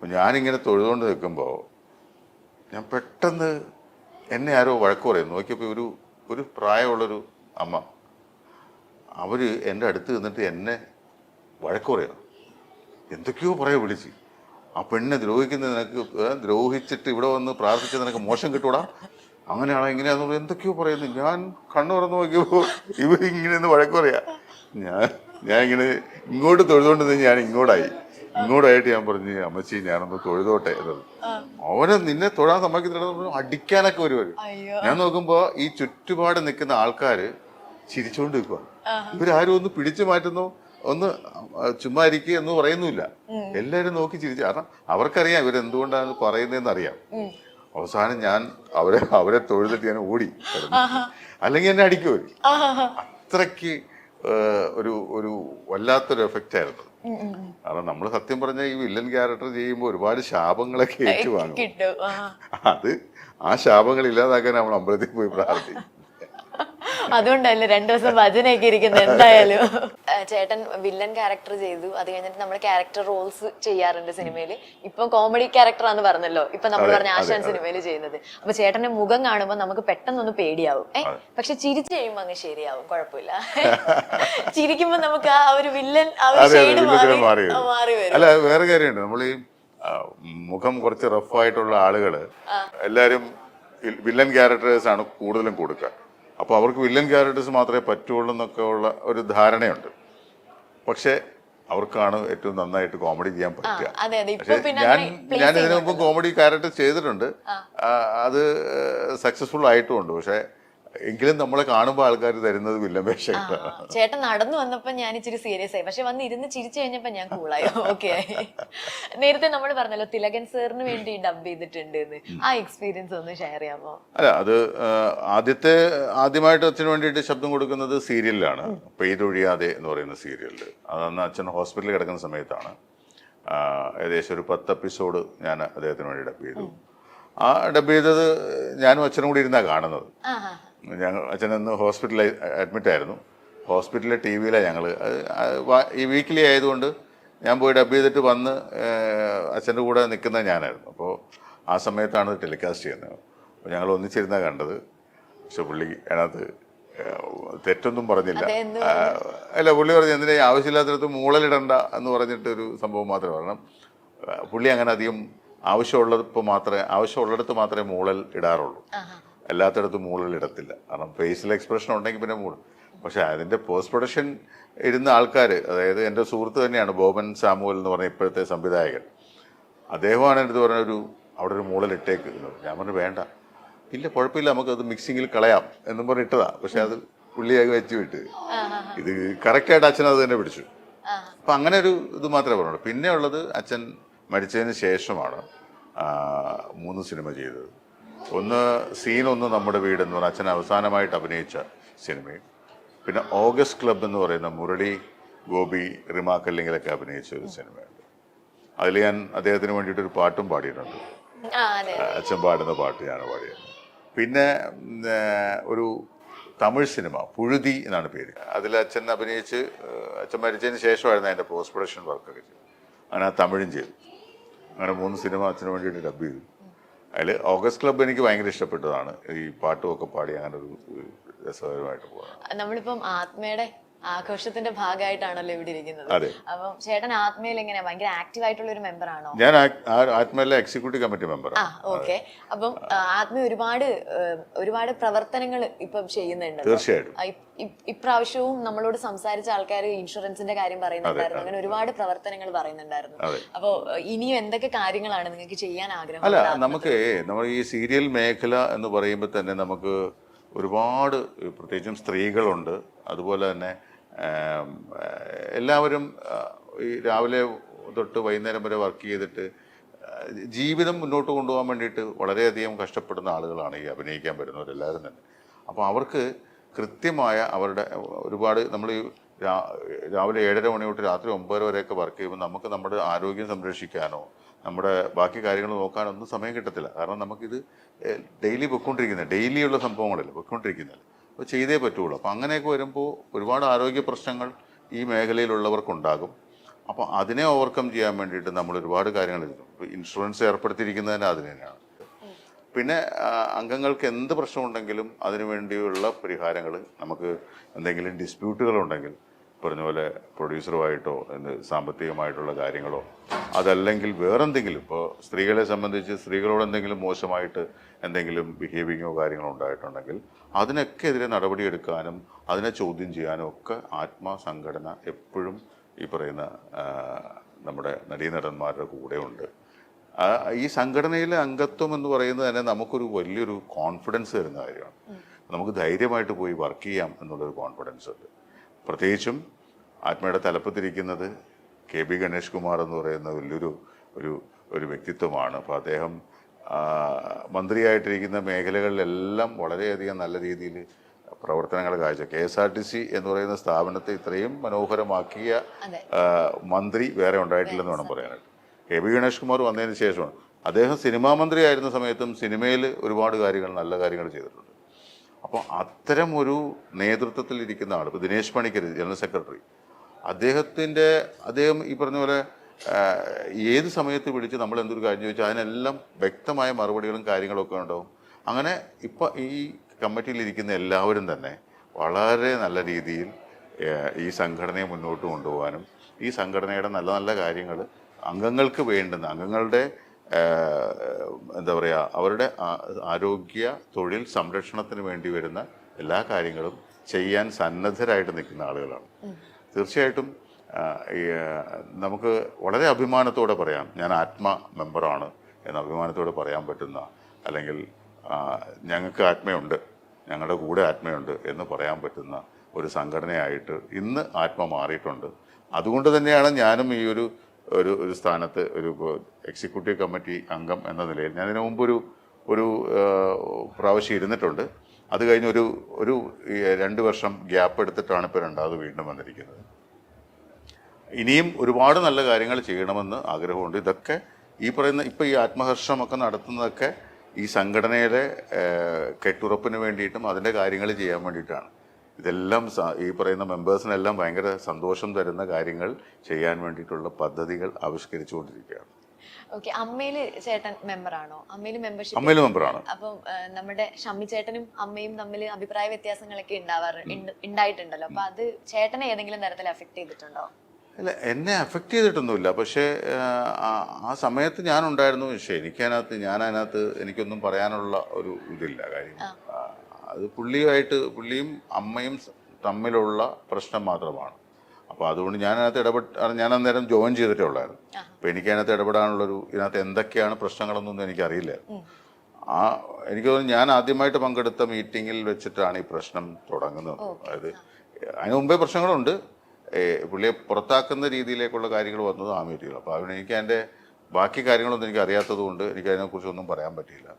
അപ്പം ഞാനിങ്ങനെ തൊഴുതുകൊണ്ട് നിൽക്കുമ്പോൾ ഞാൻ പെട്ടെന്ന് എന്നെ ആരോ വഴക്ക് പറയും. നോക്കിയപ്പോൾ ഒരു പ്രായമുള്ളൊരു അമ്മ, അവർ എൻ്റെ അടുത്ത് നിന്നിട്ട് എന്നെ വഴക്ക് പറയാം. എന്തൊക്കെയോ പറയാ വിളിച്ച്. ആ പെണ്ണിനെ ദ്രോഹിക്കുന്നത് നിനക്ക്, ദ്രോഹിച്ചിട്ട് ഇവിടെ വന്ന് പ്രാർത്ഥിച്ചത് നിനക്ക് മോശം കിട്ടൂടാ, അങ്ങനെയാണോ ഇങ്ങനെയാണെന്ന് എന്തൊക്കെയോ പറയുന്നു. ഞാൻ കണ്ണു തുറന്ന് നോക്കിയപ്പോൾ ഇവരിങ്ങനെയൊന്ന് വഴക്ക് പറയാ. ഞാൻ ഇങ്ങനെ ഇങ്ങോട്ട് തൊഴുതുകൊണ്ട് ഞാൻ ഇങ്ങോട്ടായിട്ട് ഞാൻ പറഞ്ഞു, അമ്മച്ചി ഞാനൊന്ന് തൊഴുതോട്ടെ എന്നത്. അവനെ നിന്നെ തൊഴാൻ സമ്മതിക്കുന്നുണ്ടെന്ന് അടിക്കാനൊക്കെ വരുവരും. ഞാൻ നോക്കുമ്പോ ഈ ചുറ്റുപാട് നിൽക്കുന്ന ആൾക്കാര് ചിരിച്ചുകൊണ്ട് നിൽക്കുക. ഇവരാരും ഒന്ന് പിടിച്ചു മാറ്റുന്നു, ഒന്ന് ചുമ്മാ ഇരിക്കുക എന്ന് പറയുന്നില്ല. എല്ലാരും നോക്കി ചിരിച്ചു. കാരണം അവർക്കറിയാം ഇവരെന്തുകൊണ്ടാണ് പറയുന്നതെന്ന് അറിയാം. അവസാനം ഞാൻ അവരെ തൊഴുതിട്ട് ഞാൻ ഓടി, അല്ലെങ്കിൽ എന്നെ അടിക്കുമോ. അത്രയ്ക്ക് ഒരു വല്ലാത്തൊരു എഫക്റ്റ് ആയിരുന്നു. കാരണം നമ്മൾ സത്യം പറഞ്ഞ ഈ വില്ലൻ ക്യാരക്ടർ ചെയ്യുമ്പോൾ ഒരുപാട് ശാപങ്ങളൊക്കെ ഏറ്റുവാങ്ങും. അത് ആ ശാപങ്ങൾ ഇല്ലാതാക്കാൻ നമ്മൾ അമ്പലത്തിൽ പോയി പ്രാർത്ഥിക്കും. അതുകൊണ്ടല്ലേ 2 ദിവസം ഭജനയൊക്കെ ഇരിക്കുന്നത്. എന്തായാലും ചേട്ടൻ വില്ലൻ ക്യാരക്ടർ ചെയ്തു, അത് കഴിഞ്ഞിട്ട് നമ്മൾ ക്യാരക്ടർ റോൾസ് ചെയ്യാറുണ്ട് സിനിമയിൽ. ഇപ്പൊ കോമഡി ക്യാരക്ടറാന്ന് പറഞ്ഞല്ലോ, ഇപ്പൊ നമ്മൾ പറഞ്ഞ ആശാൻ സിനിമയിൽ ചെയ്യുന്നത്. അപ്പൊ ചേട്ടന്റെ മുഖം കാണുമ്പോൾ നമുക്ക് പെട്ടെന്നൊന്ന് പേടിയാവും. പക്ഷെ ചിരിച്ചു കഴിയുമ്പോ അങ്ങ് ശരിയാവും, കുഴപ്പമില്ല. ചിരിക്കുമ്പോ നമുക്ക് ആ ഒരു വില്ലൻ ആ ഒരു ഷെയ്ഡ് മാറി വരും. അല്ല, വേറെ കാര്യമുണ്ട്. നമ്മൾ ഈ മുഖം കുറച്ച് റഫായിട്ടുള്ള ആളുകള് എല്ലാരും വില്ലൻ ക്യാരക്ടേഴ്സ് ആണ് കൂടുതലും കൊടുക്കുക. അപ്പോൾ അവർക്ക് വില്ലൻ ക്യാരക്ടേഴ്സ് മാത്രമേ പറ്റുള്ളൂ എന്നൊക്കെ ഉള്ള ഒരു ധാരണയുണ്ട്. പക്ഷെ അവർക്കാണ് ഏറ്റവും നന്നായിട്ട് കോമഡി ചെയ്യാൻ പറ്റുക. പക്ഷെ ഞാൻ ഇതിനു മുമ്പ് കോമഡി ക്യാരക്ടർ ചെയ്തിട്ടുണ്ട്, അത് സക്സസ്ഫുൾ ആയിട്ടുമുണ്ട്. പക്ഷെ എങ്കിലും നമ്മളെ കാണുമ്പോൾ ആൾക്കാർ തരുന്നത് വില്ലൻ വേഷങ്ങളാണ്. ചേട്ടൻ നടന്നു വന്നപ്പോ ഞാൻ ഇച്ചിരി സീരിയസ് ആയി, പക്ഷെ വന്ന് ഇരുന്ന് ചിരിച്ചു കഴിഞ്ഞപ്പോ ഞാൻ കൂളായി, ഓക്കെ ആയി. നേരത്തെ നമ്മൾ പറഞ്ഞല്ലോ തിലകൻ സാറിന് വേണ്ടി ഡബ് ചെയ്തിട്ടുണ്ട് എന്ന്, ആ എക്സ്പീരിയൻസ് ഒന്ന് ഷെയർ ചെയ്യാമോ? അല്ല, അത് ആദ്യമായിട്ട് അച്ഛന് വേണ്ടിയിട്ട് ശബ്ദം കൊടുക്കുന്നത് സീരിയലിലാണ്, പെയ്തൊഴിയാതെ എന്ന് പറയുന്ന സീരിയലിൽ. അതന്ന് അച്ഛൻ ഹോസ്പിറ്റലിൽ കിടക്കുന്ന സമയത്താണ്. ഏകദേശം ഒരു 10 എപ്പിസോഡ് ഞാൻ അദ്ദേഹത്തിന് വേണ്ടി ഡബ് ചെയ്തു. ആ ഡബ് ചെയ്തത് ഞാനും അച്ഛനും കൂടി ഇരുന്നാണ് കാണുന്നത്. അച്ഛനന്ന് ഹോസ്പിറ്റലിൽ അഡ്മിറ്റ് ആയിരുന്നു. ഹോസ്പിറ്റലിലെ ടി വിയിലാണ് ഞങ്ങൾ, ഈ വീക്കിലി ആയതുകൊണ്ട് ഞാൻ പോയി ഡബ് ചെയ്തിട്ട് വന്ന് അച്ഛൻ്റെ കൂടെ നിൽക്കുന്ന ഞാനായിരുന്നു. അപ്പോൾ ആ സമയത്താണ് ടെലികാസ്റ്റ് ചെയ്യുന്നത്. അപ്പോൾ ഞങ്ങൾ ഒന്നിച്ചിരുന്നാണ് കണ്ടത്. പക്ഷെ പുള്ളി അതിനകത്ത് തെറ്റൊന്നും പറഞ്ഞില്ല. അല്ല, പുള്ളി പറഞ്ഞു എന്തിനാ ആവശ്യമില്ലാത്തടത്ത് മൂളലിടണ്ട എന്ന് പറഞ്ഞിട്ടൊരു സംഭവം മാത്രമേ. കാരണം പുള്ളി അങ്ങനെ അധികം ആവശ്യമുള്ളിടത്ത് മാത്രമേ മൂളൽ ഇടാറുള്ളൂ, എല്ലാത്തിടത്തും മൂളൽ ഇടത്തില്ല. കാരണം ഫേസിൽ എക്സ്പ്രഷൻ ഉണ്ടെങ്കിൽ പിന്നെ മൂളും. പക്ഷെ അതിൻ്റെ പോസ്റ്റ് പ്രൊഡക്ഷൻ ഇരുന്ന ആൾക്കാർ, അതായത് എൻ്റെ സുഹൃത്ത് തന്നെയാണ് ബോബൻ സാമുവൽ എന്ന് പറഞ്ഞ ഇപ്പോഴത്തെ സംവിധായകൻ, അദ്ദേഹമാണ് എൻ്റെ അടുത്ത് പറഞ്ഞ അവിടെ ഒരു മൂളൽ ഇട്ടേക്ക്. ഞാൻ പറഞ്ഞു വേണ്ട, ഇല്ല കുഴപ്പമില്ല, നമുക്കത് മിക്സിങ്ങിൽ കളയാം എന്നും പറഞ്ഞ് ഇട്ടതാ. പക്ഷെ അത് പുള്ളിയായി വെച്ച് വിട്ട് ഇത് കറക്റ്റായിട്ട് അച്ഛൻ അത് തന്നെ പിടിച്ചു. അപ്പം അങ്ങനെ ഒരു ഇത് മാത്രമേ പറഞ്ഞുള്ളൂ. പിന്നെ ഉള്ളത് അച്ഛൻ മരിച്ചതിന് ശേഷമാണ് 3 സിനിമ ചെയ്തത്. ഒന്ന് സീൻ നമ്മുടെ വീട് എന്ന് പറഞ്ഞാൽ അച്ഛൻ അവസാനമായിട്ട് അഭിനയിച്ച സിനിമയും, പിന്നെ ഓഗസ്റ്റ് ക്ലബ് എന്ന് പറയുന്ന മുരളി ഗോപി റിമ കല്ലിങ്ങിലൊക്കെ അഭിനയിച്ച ഒരു സിനിമയുണ്ട്. അതിൽ ഞാൻ അദ്ദേഹത്തിന് വേണ്ടിയിട്ടൊരു പാട്ടും പാടിയിട്ടുണ്ട്. അച്ഛൻ പാടുന്ന പാട്ട് ഞാൻ പാടിയത്. പിന്നെ ഒരു തമിഴ് സിനിമ പുഴുതി എന്നാണ് പേര്, അതിൽ അച്ഛൻ അഭിനയിച്ച്, അച്ഛൻ മരിച്ചതിന് ശേഷമായിരുന്നു അതിൻ്റെ പോസ്റ്റ് പ്രൊഡക്ഷൻ വർക്കൊക്കെ ചെയ്തു. അങ്ങനെ ആ തമിഴും ചെയ്തു. അങ്ങനെ 3 സിനിമ അച്ഛന് വേണ്ടിയിട്ട് ഡബ് ചെയ്തു. അതിൽ ഓഗസ്റ്റ് ക്ലബ്ബ് എനിക്ക് ഭയങ്കര ഇഷ്ടപ്പെട്ടതാണ്. ഈ പാട്ടുമൊക്കെ പാടി അങ്ങനെ ഒരു രസകരമായിട്ട് പോകാം. നമ്മളിപ്പം ആത്മയുടെ ആഘോഷത്തിന്റെ ഭാഗമായിട്ടാണല്ലോ ഇവിടെ ഇരിക്കുന്നത്. അപ്പം ചേട്ടൻ ആത്മയിൽ എങ്ങനെയാ, ഭയങ്കര ആക്റ്റീവ് ആയിട്ടുള്ള ഒരു മെമ്പർ ആണോ? ഞാൻ ആത്മയിലെ എക്സിക്യൂട്ടീവ് കമ്മിറ്റി മെമ്പർ. ഓക്കെ. അപ്പം ആത്മ ഒരുപാട് പ്രവർത്തനങ്ങൾ ഇപ്പം ചെയ്യുന്നുണ്ട്. തീർച്ചയായിട്ടും. ഇപ്രാവശ്യവും നമ്മളോട് സംസാരിച്ച ആൾക്കാർ ഇൻഷുറൻസിന്റെ കാര്യം പറയുന്നുണ്ടായിരുന്നു, അങ്ങനെ ഒരുപാട് പ്രവർത്തനങ്ങൾ പറയുന്നുണ്ടായിരുന്നു. അപ്പോ ഇനിയും എന്തൊക്കെ കാര്യങ്ങളാണ് നിങ്ങൾക്ക് ചെയ്യാൻ ആഗ്രഹം? അല്ല, നമ്മൾ ഈ സീരിയൽ മേഖല എന്ന് പറയുമ്പോൾ തന്നെ നമുക്ക് ഒരുപാട്, പ്രത്യേകിച്ചും സ്ത്രീകളുണ്ട്, അതുപോലെ തന്നെ എല്ലാവരും ഈ രാവിലെ തൊട്ട് വൈകുന്നേരം വരെ വർക്ക് ചെയ്തിട്ട് ജീവിതം മുന്നോട്ട് കൊണ്ടുപോകാൻ വേണ്ടിയിട്ട് വളരെയധികം കഷ്ടപ്പെടുന്ന ആളുകളാണ് ഈ അഭിനയിക്കാൻ വരുന്നവരെല്ലാവരും തന്നെ. അപ്പോൾ അവർക്ക് കൃത്യമായ അവരുടെ ഒരുപാട്, നമ്മൾ ഈ രാവിലെ 7:30 മണി തൊട്ട് രാത്രി 9 വരെയൊക്കെ വർക്ക് ചെയ്യുമ്പോൾ നമുക്ക് നമ്മുടെ ആരോഗ്യം സംരക്ഷിക്കാനോ നമ്മുടെ ബാക്കി കാര്യങ്ങൾ നോക്കാനൊന്നും സമയം കിട്ടത്തില്ല. കാരണം നമുക്കിത് ഡെയിലിയുള്ള സംഭവങ്ങളല്ല പൊയ്ക്കൊണ്ടിരിക്കുന്നില്ല. അപ്പോൾ ചെയ്തേ പറ്റുള്ളൂ. അപ്പോൾ അങ്ങനെയൊക്കെ വരുമ്പോൾ ഒരുപാട് ആരോഗ്യ പ്രശ്നങ്ങൾ ഈ മേഖലയിലുള്ളവർക്കുണ്ടാകും. അപ്പോൾ അതിനെ ഓവർകം ചെയ്യാൻ വേണ്ടിയിട്ട് നമ്മൾ ഒരുപാട് കാര്യങ്ങൾ ചെയ്തു. ഇപ്പോൾ ഇൻഷുറൻസ് ഏർപ്പെടുത്തിയിരിക്കുന്നത് അതിന് തന്നെയാണ്. പിന്നെ അംഗങ്ങൾക്ക് എന്ത് പ്രശ്നമുണ്ടെങ്കിലും അതിനു വേണ്ടിയുള്ള പരിഹാരങ്ങൾ, നമുക്ക് എന്തെങ്കിലും ഡിസ്പ്യൂട്ടുകളുണ്ടെങ്കിൽ പറഞ്ഞ പോലെ പ്രൊഡ്യൂസറുമായിട്ടോ സാമ്പത്തികമായിട്ടുള്ള കാര്യങ്ങളോ അതല്ലെങ്കിൽ വേറെന്തെങ്കിലും, ഇപ്പോൾ സ്ത്രീകളെ സംബന്ധിച്ച് സ്ത്രീകളോട് എന്തെങ്കിലും മോശമായിട്ട് എന്തെങ്കിലും ബിഹേവിങ്ങോ കാര്യങ്ങളോ ഉണ്ടായിട്ടുണ്ടെങ്കിൽ അതിനൊക്കെ എതിരെ നടപടിയെടുക്കാനും അതിനെ ചോദ്യം ചെയ്യാനും ഒക്കെ ആത്മസംഘടന എപ്പോഴും ഈ പറയുന്ന നമ്മുടെ നടീനടന്മാരുടെ കൂടെ ഉണ്ട്. ഈ സംഘടനയിലെ അംഗത്വം എന്ന് പറയുന്നത് തന്നെ നമുക്കൊരു വലിയൊരു കോൺഫിഡൻസ് തരുന്ന കാര്യമാണ്. നമുക്ക് ധൈര്യമായിട്ട് പോയി വർക്ക് ചെയ്യാം എന്നുള്ളൊരു കോൺഫിഡൻസ് ഉണ്ട്. പ്രത്യേകിച്ചും ആത്മയുടെ തലപ്പത്തിരിക്കുന്നത് KB ഗണേഷ് കുമാർ എന്ന് പറയുന്ന വലിയൊരു ഒരു വ്യക്തിത്വമാണ്. അപ്പോൾ അദ്ദേഹം മന്ത്രിയായിട്ടിരിക്കുന്ന മേഖലകളിലെല്ലാം വളരെയധികം നല്ല രീതിയിൽ പ്രവർത്തനങ്ങൾ കാഴ്ച. KSRTC എന്ന് പറയുന്ന സ്ഥാപനത്തെ ഇത്രയും മനോഹരമാക്കിയ മന്ത്രി വേറെ ഉണ്ടായിട്ടില്ലെന്ന് വേണം പറയാനായിട്ട്. KB ഗണേഷ് കുമാർ വന്നതിന് ശേഷമാണ്. അദ്ദേഹം സിനിമാ മന്ത്രി ആയിരുന്ന സമയത്തും സിനിമയിൽ ഒരുപാട് കാര്യങ്ങൾ, നല്ല കാര്യങ്ങൾ ചെയ്തിട്ടുണ്ട്. അപ്പോൾ അത്തരം ഒരു നേതൃത്വത്തിലിരിക്കുന്ന ആൾ, ഇപ്പോൾ ദിനേശ് പണിക്കർ ജനറൽ സെക്രട്ടറി, അദ്ദേഹം ഈ പറഞ്ഞ പോലെ ഏത് സമയത്ത് വിളിച്ച് നമ്മൾ എന്തൊരു കാര്യം ചോദിച്ചാൽ അതിനെല്ലാം വ്യക്തമായ മറുപടികളും കാര്യങ്ങളൊക്കെ ഉണ്ടാവും. അങ്ങനെ ഇപ്പം ഈ കമ്മിറ്റിയിലിരിക്കുന്ന എല്ലാവരും തന്നെ വളരെ നല്ല രീതിയിൽ ഈ സംഘടനയെ മുന്നോട്ട് കൊണ്ടുപോകാനും ഈ സംഘടനയുടെ നല്ല നല്ല കാര്യങ്ങൾ അംഗങ്ങൾക്ക് വേണ്ടുന്ന, അംഗങ്ങളുടെ എന്താ പറയുക, അവരുടെ ആരോഗ്യ തൊഴിൽ സംരക്ഷണത്തിന് വേണ്ടി വരുന്ന എല്ലാ കാര്യങ്ങളും ചെയ്യാൻ സന്നദ്ധരായിട്ട് നിൽക്കുന്ന ആളുകളാണ്. തീർച്ചയായിട്ടും നമുക്ക് വളരെ അഭിമാനത്തോടെ പറയാം, ഞാൻ ആത്മ മെമ്പറാണ് എന്ന് അഭിമാനത്തോടെ പറയാൻ പറ്റുന്ന, അല്ലെങ്കിൽ ഞങ്ങൾക്ക് ആത്മയുണ്ട്, ഞങ്ങളുടെ കൂടെ ആത്മയുണ്ട് എന്ന് പറയാൻ പറ്റുന്ന ഒരു സംഘടനയായിട്ട് ഇന്ന് ആത്മ മാറിയിട്ടുണ്ട്. അതുകൊണ്ട് തന്നെയാണ് ഞാനും ഈ ഒരു സ്ഥാനത്ത് ഒരു എക്സിക്യൂട്ടീവ് കമ്മിറ്റി അംഗം എന്ന നിലയിൽ, ഞാൻ ഇതിനു മുമ്പ് ഒരു പ്രാവശ്യം ഇരുന്നിട്ടുണ്ട്. അത് കഴിഞ്ഞ് ഒരു 2 വർഷം ഗ്യാപ്പ് എടുത്തിട്ടാണ് ഇപ്പോൾ രണ്ടാമത് വീണ്ടും വന്നിരിക്കുന്നത്. ഇനിയും ഒരുപാട് നല്ല കാര്യങ്ങൾ ചെയ്യണമെന്ന് ആഗ്രഹമുണ്ട്. ഇതൊക്കെ ഈ പറയുന്ന ഇപ്പോൾ ഈ ആത്മഹർഷമൊക്കെ നടത്തുന്നതൊക്കെ ഈ സംഘടനയുടെ കെട്ടുറപ്പിന് വേണ്ടിയിട്ടും അതിൻ്റെ കാര്യങ്ങൾ ചെയ്യാൻ വേണ്ടിയിട്ടാണ്. ഇതെല്ലാം ഈ പറയുന്ന മെമ്പേഴ്സിനെല്ലാം ഭയങ്കര സന്തോഷം തരുന്ന കാര്യങ്ങൾ ചെയ്യാൻ വേണ്ടിയിട്ടുള്ള പദ്ധതികൾ ആവിഷ്കരിച്ചുകൊണ്ടിരിക്കുകയാണ്. ഓക്കെ, അമ്മയില് ചേട്ടൻ മെമ്പറാണോ? അമ്മയില് മെമ്പറാണ്. അപ്പം നമ്മുടെ ഷമ്മി ചേട്ടനും അമ്മയും തമ്മിൽ അഭിപ്രായ വ്യത്യാസങ്ങളൊക്കെ ഉണ്ടായിട്ടുണ്ടല്ലോ. അപ്പൊ അത് ചേട്ടനെ ഏതെങ്കിലും തരത്തിൽ അഫക്ട് ചെയ്തിട്ടുണ്ടോ? അല്ല, എന്നെ അഫക്റ്റ് ചെയ്തിട്ടൊന്നുമില്ല. പക്ഷേ ആ സമയത്ത് ഞാനുണ്ടായിരുന്നു. പക്ഷേ ഞാനതിനകത്ത് എനിക്കൊന്നും പറയാനുള്ള ഒരു ഇതില്ല. കാര്യം അത് പുള്ളിയും അമ്മയും തമ്മിലുള്ള പ്രശ്നം മാത്രമാണ്. അപ്പോൾ അതുകൊണ്ട് ഞാൻ അന്നേരം ജോയിൻ ചെയ്തിട്ടേ ഉള്ളായിരുന്നു. അപ്പോൾ എനിക്കതിനകത്ത് ഇതിനകത്ത് എന്തൊക്കെയാണ് പ്രശ്നങ്ങളെന്നൊന്നും എനിക്കറിയില്ല. എനിക്ക് തോന്നുന്നു ഞാൻ ആദ്യമായിട്ട് പങ്കെടുത്ത മീറ്റിങ്ങിൽ വെച്ചിട്ടാണ് ഈ പ്രശ്നം തുടങ്ങുന്നത്. അതായത് അതിന് മുമ്പേ പ്രശ്നങ്ങളുണ്ട്. പുള്ളിയെ പുറത്താക്കുന്ന രീതിയിലേക്കുള്ള കാര്യങ്ങൾ വന്നത് ആ മീറ്റിങ്ങിൽ. അപ്പോൾ അതുകൊണ്ട് എനിക്ക് അതിൻ്റെ ബാക്കി കാര്യങ്ങളൊന്നും എനിക്ക് അറിയാത്തത് കൊണ്ട് എനിക്ക് അതിനെക്കുറിച്ചൊന്നും പറയാൻ പറ്റിയില്ല.